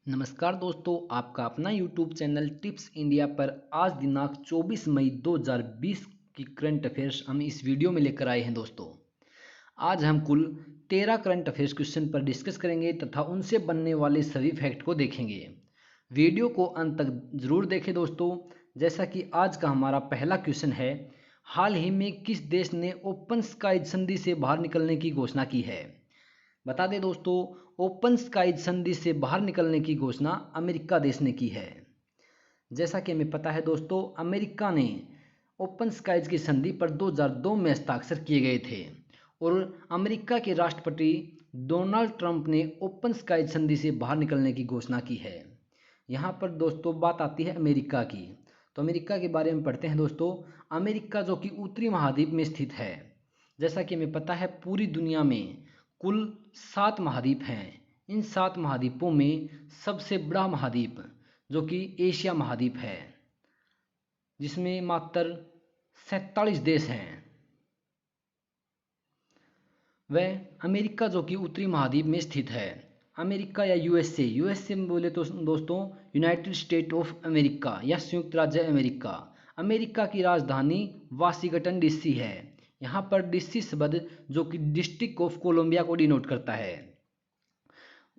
नमस्कार दोस्तों, आपका अपना YouTube चैनल टिप्स इंडिया पर आज दिनांक 24 मई 2020 की करंट अफेयर्स हम इस वीडियो में लेकर आए हैं। दोस्तों, आज हम कुल 13 करंट अफेयर्स क्वेश्चन पर डिस्कस करेंगे तथा उनसे बनने वाले सभी फैक्ट को देखेंगे। वीडियो को अंत तक जरूर देखें दोस्तों। जैसा कि आज का हमारा पहला क्वेश्चन है, हाल ही में किस देश ने ओपन स्काई संधि से बाहर निकलने की घोषणा की है? बता दें दोस्तों, ओपन स्काईज संधि से बाहर निकलने की घोषणा अमेरिका देश ने की है। जैसा कि हमें पता है दोस्तों, अमेरिका ने ओपन स्काईज की संधि पर 2002 में हस्ताक्षर किए गए थे और अमेरिका के राष्ट्रपति डोनाल्ड ट्रंप ने ओपन स्काईज संधि से बाहर निकलने की घोषणा की है। यहाँ पर दोस्तों बात आती है अमेरिका की, तो अमेरिका के बारे में पढ़ते हैं दोस्तों। अमेरिका जो कि उत्तरी महाद्वीप में स्थित है। जैसा कि हमें पता है, पूरी दुनिया में कुल 7 महाद्वीप हैं। इन 7 महाद्वीपों में सबसे बड़ा महाद्वीप जो कि एशिया महाद्वीप है, जिसमें मात्र 47 देश हैं। वह अमेरिका जो कि उत्तरी महाद्वीप में स्थित है। अमेरिका या यूएसए में बोले तो दोस्तों यूनाइटेड स्टेट ऑफ अमेरिका या संयुक्त राज्य अमेरिका। अमेरिका की राजधानी वाशिंगटन डीसी है। यहाँ पर डीसी शब्द जो कि डिस्ट्रिक्ट ऑफ कोलंबिया को डिनोट करता है।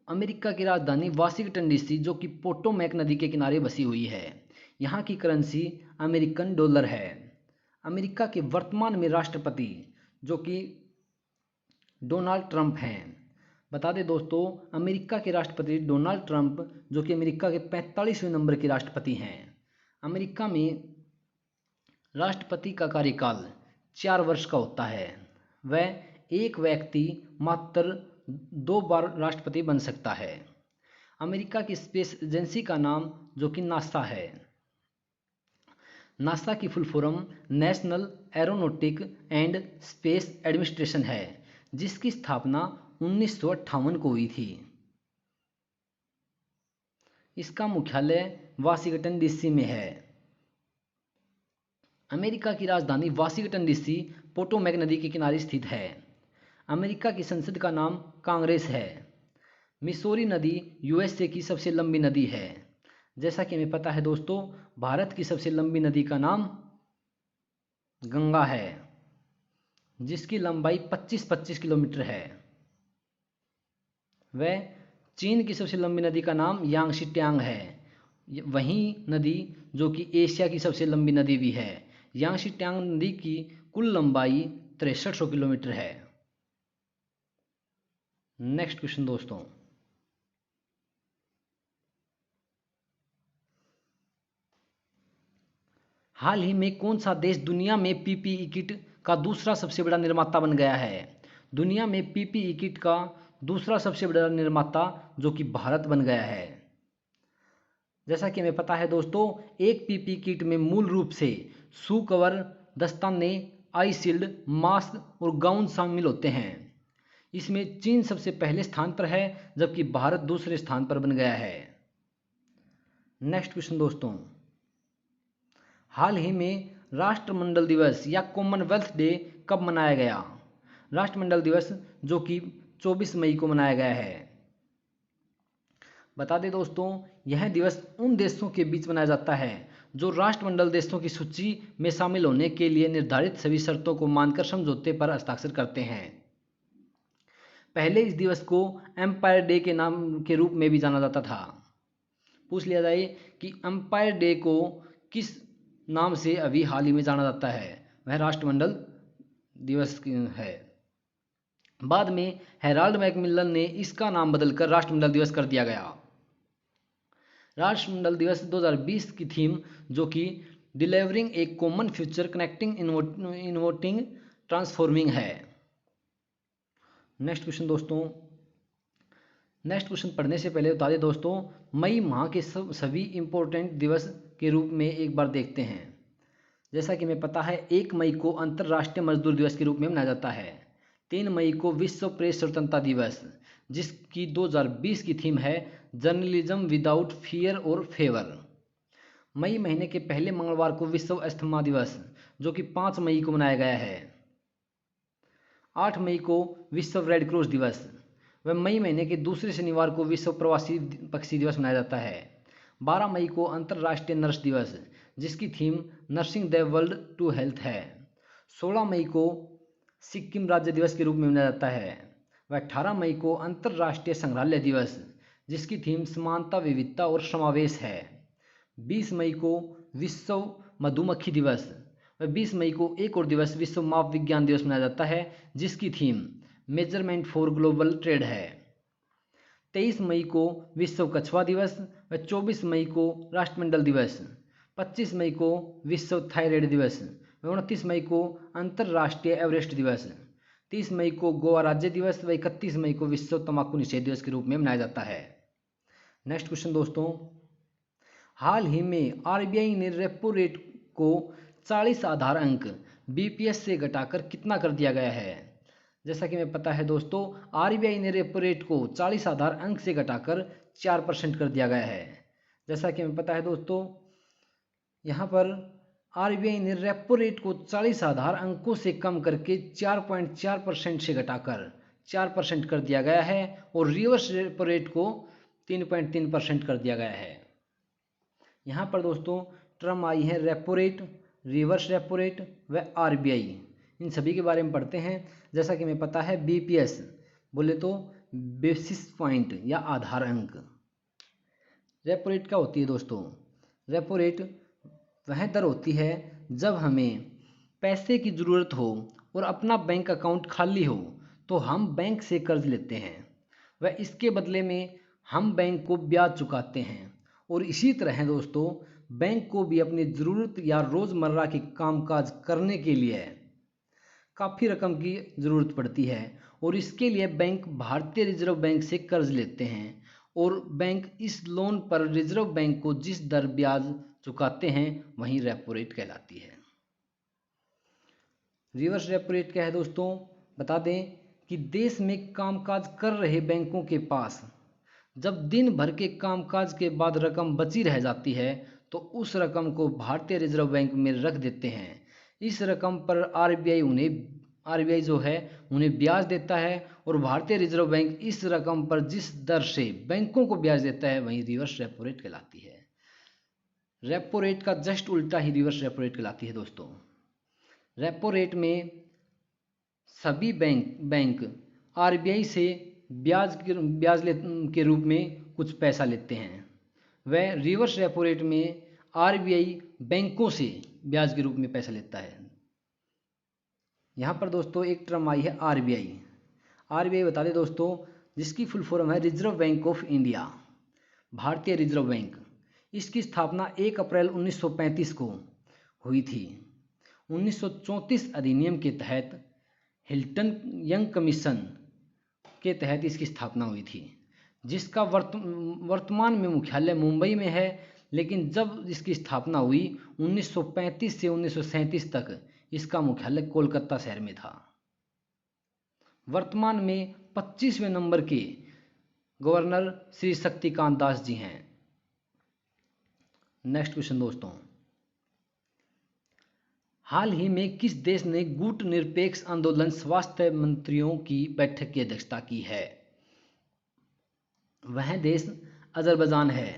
अमेरिका की राजधानी वाशिंगटन डीसी जो कि पोटोमैक नदी के किनारे बसी हुई है। यहाँ की करेंसी अमेरिकन डॉलर है। अमेरिका के वर्तमान में राष्ट्रपति जो कि डोनाल्ड ट्रंप हैं। बता दें दोस्तों, अमेरिका के राष्ट्रपति डोनाल्ड ट्रंप जो कि अमेरिका के 45वें नंबर के राष्ट्रपति हैं। अमेरिका में राष्ट्रपति का कार्यकाल 4 वर्ष का होता है। वह एक व्यक्ति मात्र 2 बार राष्ट्रपति बन सकता है। अमेरिका की स्पेस एजेंसी का नाम जो कि नासा है। नासा की full form national aeronautic and space administration है, जिसकी स्थापना 1958 को हुई थी। इसका मुख्यालय वाशिंगटन डीसी में है। अमेरिका की राजधानी वाशिंगटन डीसी पोटोमैक नदी के किनारे स्थित है। अमेरिका की संसद का नाम कांग्रेस है। मिसौरी नदी यूएसए की सबसे लंबी नदी है। जैसा कि हमें पता है दोस्तों, भारत की सबसे लंबी नदी का नाम गंगा है, जिसकी लंबाई 25 किलोमीटर है। वह चीन की सबसे लंबी नदी का नाम यांगशी ट्यांग है। वही नदी जो कि एशिया की सबसे लंबी नदी भी है। यांगशी ट्यांग नदी की कुल लंबाई 6300 किलोमीटर है। नेक्स्ट क्वेश्चन दोस्तों, हाल ही में कौन सा देश दुनिया में पीपीई किट का दूसरा सबसे बड़ा निर्माता बन गया है? दुनिया में पीपीई किट का दूसरा सबसे बड़ा निर्माता जो कि भारत बन गया है। जैसा कि हमें पता है दोस्तों, एक पीपीई किट में मूल रूप से शू कवर, दस्ताने, आई शील्ड, मास्क और गाउन शामिल होते हैं। इसमें चीन सबसे पहले स्थान पर है, जबकि भारत दूसरे स्थान पर बन गया है। नेक्स्ट क्वेश्चन दोस्तों, हाल ही में राष्ट्रमंडल दिवस या कॉमनवेल्थ डे कब मनाया गया? राष्ट्रमंडल दिवस जो कि 24 मई को मनाया गया है। बता दें दोस्तों, यह दिवस उन देशों के बीच मनाया जाता है जो राष्ट्रमंडल देशों की सूची में शामिल होने के लिए निर्धारित सभी शर्तों को मानकर समझौते पर हस्ताक्षर करते हैं। पहले इस दिवस को एम्पायर डे के नाम के रूप में भी जाना जाता था। पूछ लिया जाए कि एम्पायर डे को किस नाम से अभी हाल ही में जाना जाता है, वह राष्ट्रमंडल दिवस है। बाद में हेराल्ड मैकमिलन ने इसका नाम बदलकर राष्ट्रमंडल दिवस कर दिया गया। राष्ट्रमंडल दिवस 2020 की थीम जो कि delivering a common future connecting innovating transforming है। नेक्स्ट क्वेश्चन दोस्तों, नेक्स्ट क्वेश्चन पढ़ने से पहले बता दें दोस्तों, मई माह के सभी इंपॉर्टेंट दिवस के रूप में एक बार देखते हैं। जैसा कि हमें पता है, 1 मई को अंतर्राष्ट्रीय मजदूर दिवस के रूप में मनाया जाता है। 3 मई को विश्व प्रेस स्वतंत्रता दिवस, जिसकी 2020 की थीम है जर्नलिज्म विदाउट फियर और फेवर। मई महीने के पहले मंगलवार को विश्व अस्थमा दिवस जो कि 5 मई को मनाया गया है। 8 मई को विश्व रेड क्रॉस दिवस, वह मई महीने के दूसरे शनिवार को विश्व प्रवासी पक्षी दिवस मनाया जाता है। 12 मई को अंतर्राष्ट्रीय नर्स दिवस, जिसकी theme nursing the world to health है। 16 मई को सिक्किम राज्य दिवस के रूप में मनाया जाता है। वह 18 मई को अंतर्राष्ट्रीय संग्रहालय दिवस, जिसकी थीम समानता, विविधता और समावेश है। 20 मई को विश्व मधुमक्खी दिवस व 20 मई को एक और दिवस विश्व माप विज्ञान दिवस मनाया जाता है, जिसकी theme measurement for global trade है। 23 मई को विश्व कछुआ दिवस व 24 मई को राष्ट्रमंडल दिवस, 25 मई को विश्व थायराइड दिवस व 29 मई को अंतर्राष्ट्रीय एवरेस्ट दिवस, 30 मई को गोवा राज्य दिवस व 31 मई को विश्व तंबाकू निषेध दिवस के रूप में मनाया जाता है। नेक्स्ट क्वेश्चन दोस्तों, हाल ही में आरबीआई ने रेपो रेट को 40 आधार अंक बीपीएस से घटाकर कितना कर दिया गया है? जैसा कि हमें पता है दोस्तों, आरबीआई ने रेपो रेट को 40 आधार अंक से घटाकर 4% कर दिया गया है। जैसा कि हमें पता है दोस्तों, यहाँ पर आरबीआई ने रेपो रेट को 40 आधार अंकों से कम करके 4.4% से घटाकर 4% कर दिया गया है और रिवर्स रेपो रेट को 3.3% कर दिया गया है। यहाँ पर दोस्तों टर्म आई है repo rate, reverse repo rate व आरबीआई, इन सभी के बारे में पढ़ते हैं। जैसा कि हमें पता है बीपीएस बोले तो बेसिस पॉइंट या आधार अंक। रेपो रेट क्या होती है दोस्तों? रेपो रेट वह दर होती है जब हमें पैसे की ज़रूरत हो और अपना बैंक अकाउंट खाली हो तो हम बैंक से कर्ज लेते हैं व इसके बदले में हम बैंक को ब्याज चुकाते हैं। और इसी तरह दोस्तों बैंक को भी अपनी ज़रूरत या रोज़मर्रा के कामकाज करने के लिए काफ़ी रकम की ज़रूरत पड़ती है और इसके लिए बैंक भारतीय रिजर्व बैंक से कर्ज लेते हैं और बैंक इस लोन पर रिजर्व बैंक को जिस दर ब्याज चुकाते हैं वही रेपो रेट कहलाती है। रिवर्स रेपो रेट क्या है दोस्तों? बता दें कि देश में कामकाज कर रहे बैंकों के पास जब दिन भर के कामकाज के बाद रकम बची रह जाती है तो उस रकम को भारतीय रिजर्व बैंक में रख देते हैं। इस रकम पर आरबीआई जो है उन्हें ब्याज देता है और भारतीय रिजर्व बैंक इस रकम पर जिस दर से बैंकों को ब्याज देता है वही रिवर्स रेपो रेट कहलाती है। रेपो रेट का जस्ट उल्टा ही रिवर्स रेपो रेट कहलाती है दोस्तों। रेपो रेट में सभी बैंक आरबीआई से ब्याज के रूप में कुछ पैसा लेते हैं। वह रिवर्स रेपो रेट में आरबीआई बैंकों से ब्याज के रूप में पैसा लेता है। यहाँ पर दोस्तों एक टर्म आई है आरबीआई। आरबीआई बता दें दोस्तों, जिसकी फुल फॉर्म है रिजर्व बैंक ऑफ इंडिया, भारतीय रिजर्व बैंक। इसकी स्थापना 1 अप्रैल 1935 को हुई थी। 1934 अधिनियम के तहत हिल्टन यंग कमीशन के तहत इसकी स्थापना हुई थी, जिसका वर्तमान में मुख्यालय मुंबई में है, लेकिन जब इसकी स्थापना हुई 1935 से 1937 तक इसका मुख्यालय कोलकाता शहर में था। वर्तमान में 25वें नंबर के गवर्नर श्री शक्तिकांत दास जी हैं। नेक्स्ट क्वेश्चन दोस्तों, हाल ही में किस देश ने गुट निरपेक्ष आंदोलन स्वास्थ्य मंत्रियों की बैठक की अध्यक्षता की है? वह देश अजरबैजान है।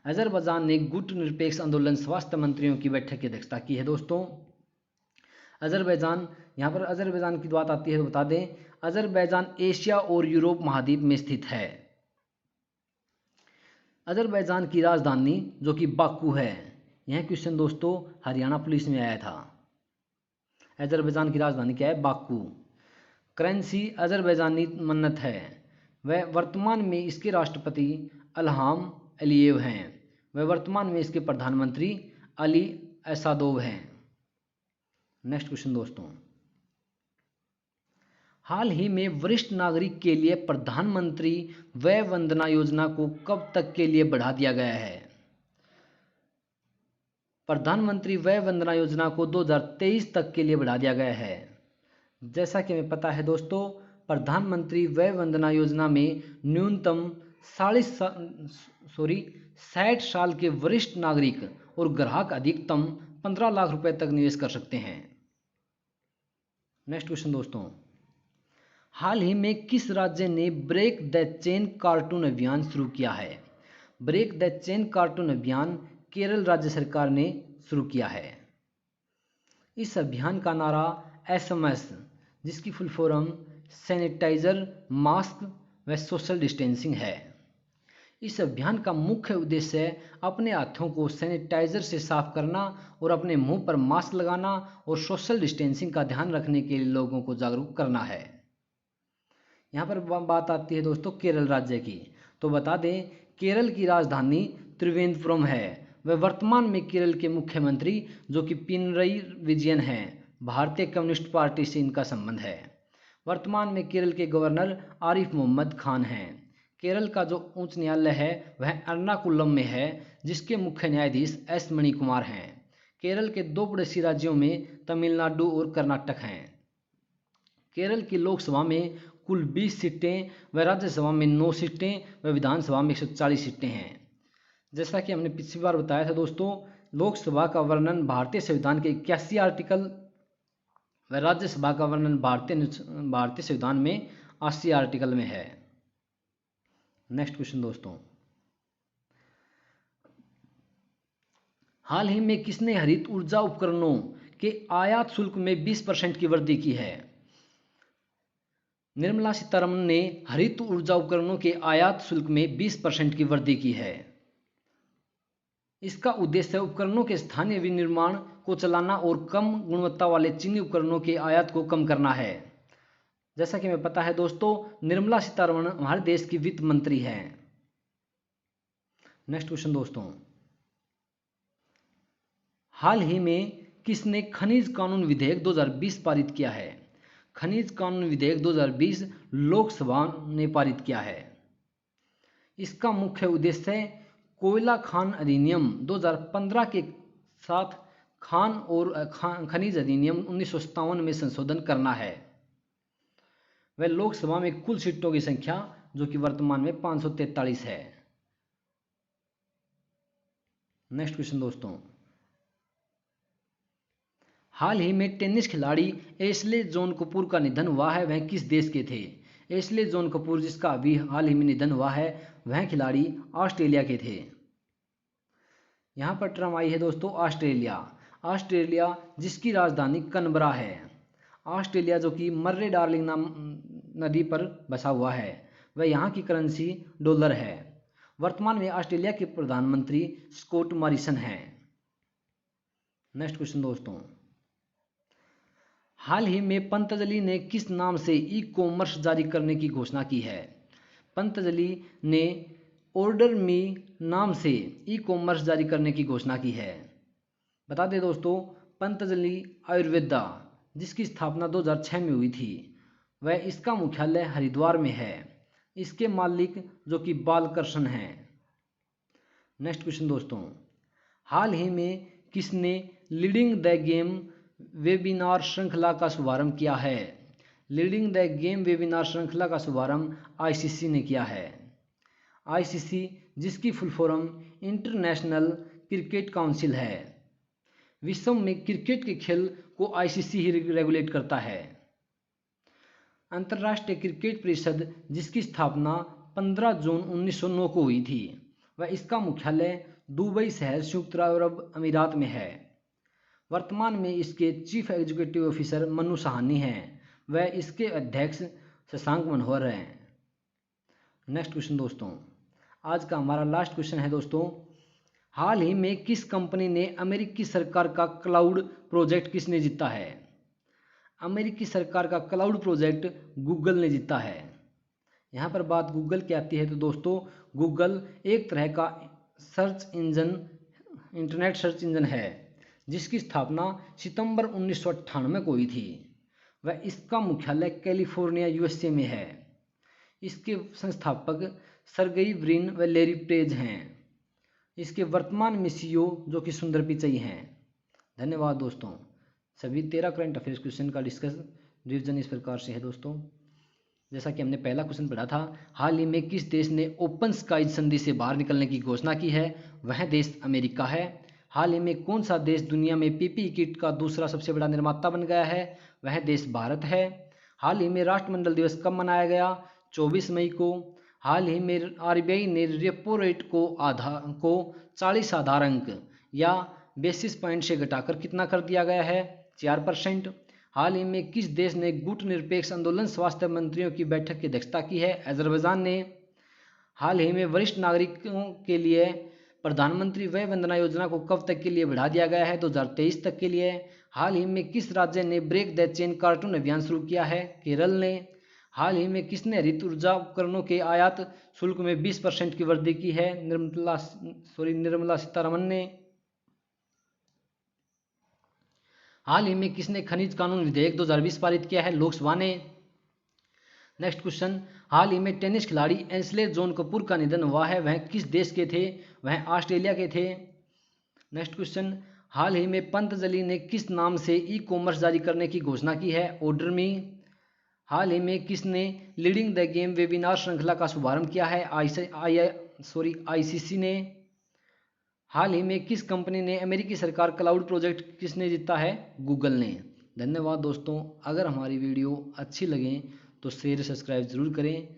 अजरबैजान ने गुट निरपेक्ष आंदोलन स्वास्थ्य मंत्रियों की बैठक की अध्यक्षता की है दोस्तों। अजरबैजान, यहाँ पर अजरबैजान की बात आती है तो बता दें, अजरबैजान एशिया और यूरोप महाद्वीप में स्थित है। अजरबैजान की राजधानी जो कि बाकू है। यह क्वेश्चन दोस्तों हरियाणा पुलिस में आया था। अजरबैजान की राजधानी क्या है? बाकू। करेंसी अजरबैजानी मन्नत है। वह वर्तमान में इसके राष्ट्रपति इल्हाम अलीयेव हैं। वह वर्तमान में इसके प्रधानमंत्री अली असादोव हैं। नेक्स्ट क्वेश्चन दोस्तों, हाल ही में वरिष्ठ नागरिक के लिए प्रधानमंत्री वय वंदना योजना को कब तक के लिए बढ़ा दिया गया है? प्रधानमंत्री वय वंदना योजना को 2023 तक के लिए बढ़ा दिया गया है। जैसा कि हमें पता है दोस्तों, प्रधानमंत्री वय वंदना योजना में न्यूनतम 60 साल के वरिष्ठ नागरिक और ग्राहक अधिकतम 15 लाख रुपए तक निवेश कर सकते हैं। नेक्स्ट क्वेश्चन दोस्तों, हाल ही में किस राज्य ने ब्रेक द चेन कार्टून अभियान शुरू किया है? ब्रेक द चेन कार्टून अभियान केरल राज्य सरकार ने शुरू किया है। इस अभियान का नारा एसएमएस, जिसकी फुल फॉर्म सैनिटाइजर, मास्क व सोशल डिस्टेंसिंग है। इस अभियान का मुख्य उद्देश्य अपने हाथों को सैनिटाइजर से साफ करना और अपने मुंह पर मास्क लगाना और सोशल डिस्टेंसिंग का ध्यान रखने के लिए लोगों को जागरूक करना है। यहाँ पर बात आती है दोस्तों केरल राज्य की, तो बता दें केरल की राजधानी त्रिवेंद्रपुरम है। वह वर्तमान में केरल के मुख्यमंत्री जो कि पिनरई विजयन हैं। भारतीय कम्युनिस्ट पार्टी से इनका संबंध है। वर्तमान में केरल के गवर्नर आरिफ मोहम्मद खान हैं। केरल का जो उच्च न्यायालय है वह एर्नाकुलम में है, जिसके मुख्य न्यायाधीश एस मणिकुमार हैं। केरल के दो पड़ोसी राज्यों में तमिलनाडु और कर्नाटक हैं। केरल की लोकसभा में कुल 20 सीटें व राज्यसभा में 9 सीटें व विधानसभा में 140 सीटें हैं। जैसा कि हमने पिछली बार बताया था दोस्तों, लोकसभा का वर्णन भारतीय संविधान के 81 आर्टिकल व राज्यसभा का वर्णन भारतीय संविधान में 80 आर्टिकल में है। नेक्स्ट क्वेश्चन दोस्तों, हाल ही में किसने हरित ऊर्जा उपकरणों के आयात शुल्क में 20% की वृद्धि की है? निर्मला सीतारमण ने हरित ऊर्जा उपकरणों के आयात शुल्क में 20% की वृद्धि की है। इसका उद्देश्य उपकरणों के स्थानीय विनिर्माण को चलाना और कम गुणवत्ता वाले चीनी उपकरणों के आयात को कम करना है। जैसा कि हमें पता है दोस्तों, निर्मला सीतारमण हमारे देश की वित्त मंत्री हैं। नेक्स्ट क्वेश्चन दोस्तों, हाल ही में किसने खनिज कानून विधेयक 2020 पारित किया है? खनिज कानून विधेयक 2020 लोकसभा ने पारित किया है। इसका मुख्य उद्देश्य कोयला खान अधिनियम 2015 के साथ खान और खनिज अधिनियम 1957 में संशोधन करना है। वह लोकसभा में कुल सीटों की संख्या जो कि वर्तमान में 543 है। नेक्स्ट क्वेश्चन दोस्तों, हाल ही में टेनिस खिलाड़ी एशले जॉन कपूर का निधन हुआ है, वह किस देश के थे? एशले जॉन कपूर जिसका अभी हाल ही में निधन हुआ है, वह खिलाड़ी ऑस्ट्रेलिया के थे। यहाँ पर टर्म आई है दोस्तों ऑस्ट्रेलिया। ऑस्ट्रेलिया जिसकी राजधानी कनबरा है। ऑस्ट्रेलिया जो कि मर्रे डार्लिंग नाम नदी पर बसा हुआ है, वह यहाँ की करेंसी डॉलर है। वर्तमान में ऑस्ट्रेलिया के प्रधानमंत्री स्कॉट मॉरिसन हैं। नेक्स्ट क्वेश्चन दोस्तों, हाल ही में पतंजलि ने किस नाम से ई कॉमर्स जारी करने की घोषणा की है? पतंजलि ने ऑर्डर मी नाम से ई कॉमर्स जारी करने की घोषणा की है। बता दें दोस्तों, पतंजलि आयुर्वेदा जिसकी स्थापना 2006 में हुई थी, वह इसका मुख्यालय हरिद्वार में है। इसके मालिक जो कि बालकृष्ण हैं। नेक्स्ट क्वेश्चन दोस्तों, हाल ही में किसने लीडिंग द गेम वेबिनार श्रृंखला का शुभारंभ किया है? लीडिंग द गेम वेबिनार श्रृंखला का शुभारंभ आईसीसी ने किया है। आईसीसी जिसकी full form international cricket council है। विश्व में क्रिकेट के खेल को आईसीसी ही रेगुलेट करता है। अंतर्राष्ट्रीय क्रिकेट परिषद जिसकी स्थापना 15 जून 1909 को हुई थी, वह इसका मुख्यालय दुबई शहर संयुक्त अरब अमीरात में है। वर्तमान में इसके chief executive officer Manu Sahani हैं, वह इसके अध्यक्ष शशांक मनोहर हैं। नेक्स्ट क्वेश्चन दोस्तों, आज का हमारा लास्ट क्वेश्चन है दोस्तों, हाल ही में किस कंपनी ने अमेरिकी सरकार का क्लाउड प्रोजेक्ट किसने जीता है? अमेरिकी सरकार का क्लाउड प्रोजेक्ट गूगल ने जीता है। यहाँ पर बात गूगल की आती है तो दोस्तों, गूगल एक तरह का search engine, internet search engine है, जिसकी स्थापना सितंबर 1998 को हुई थी। वह इसका मुख्यालय कैलिफोर्निया यूएसए में है। इसके संस्थापक सर्गेई ब्रिन व लैरी पेज हैं। इसके वर्तमान में सीईओ जो कि सुंदर पिचई हैं। धन्यवाद दोस्तों। सभी 13 करंट अफेयर्स क्वेश्चन का रिवीजन इस प्रकार से है दोस्तों। जैसा कि हमने पहला क्वेश्चन पढ़ा था, हाल ही में किस देश ने ओपन स्काईज संधि से बाहर निकलने की घोषणा की है? वह देश अमेरिका है। हाल ही में कौन सा देश दुनिया में पीपीई किट का दूसरा सबसे बड़ा निर्माता बन गया है? वह देश भारत है। हाल ही में राष्ट्रमंडल दिवस कब मनाया गया? 24 मई को। हाल ही में आरबीआई ने रेपो रेट को 40 आधार अंक या बेसिस पॉइंट से घटाकर कितना कर दिया गया है? 4%। हाल ही में किस देश ने गुटनिरपेक्ष आंदोलन स्वास्थ्य मंत्रियों की बैठक की अध्यक्षता की है? अजरबैजान ने। हाल ही में वरिष्ठ नागरिकों के लिए प्रधानमंत्री वय वंदना योजना को कब तक के लिए बढ़ा दिया गया है? 2023 तक के लिए। हाल ही में किस राज्य ने ब्रेक द चेन कार्टून अभियान शुरू किया है? केरल ने। हाल ही में किसने हरित ऊर्जा उपकरणों के आयात शुल्क में 20% की वृद्धि की है? निर्मला सीतारमण ने। हाल ही में किसने खनिज कानून विधेयक 2020 पारित किया है? लोकसभा ने। नेक्स्ट क्वेश्चन, हाल ही में टेनिस खिलाड़ी एंस्ले जॉन कपूर का निधन हुआ है, वह किस देश के थे? वह ऑस्ट्रेलिया के थे। नेक्स्ट क्वेश्चन, हाल ही में पतंजलि ने किस नाम से ई कॉमर्स जारी करने की घोषणा की है? ऑर्डर मी। हाल ही में किसने लीडिंग द गेम वेबिनार श्रृंखला का शुभारंभ किया है? आईसीसी ने। हाल ही में किस कंपनी ने अमेरिकी सरकार क्लाउड प्रोजेक्ट किसने जीता है? गूगल ने। धन्यवाद दोस्तों, अगर हमारी वीडियो अच्छी लगे तो शेयर सब्सक्राइब जरूर करें।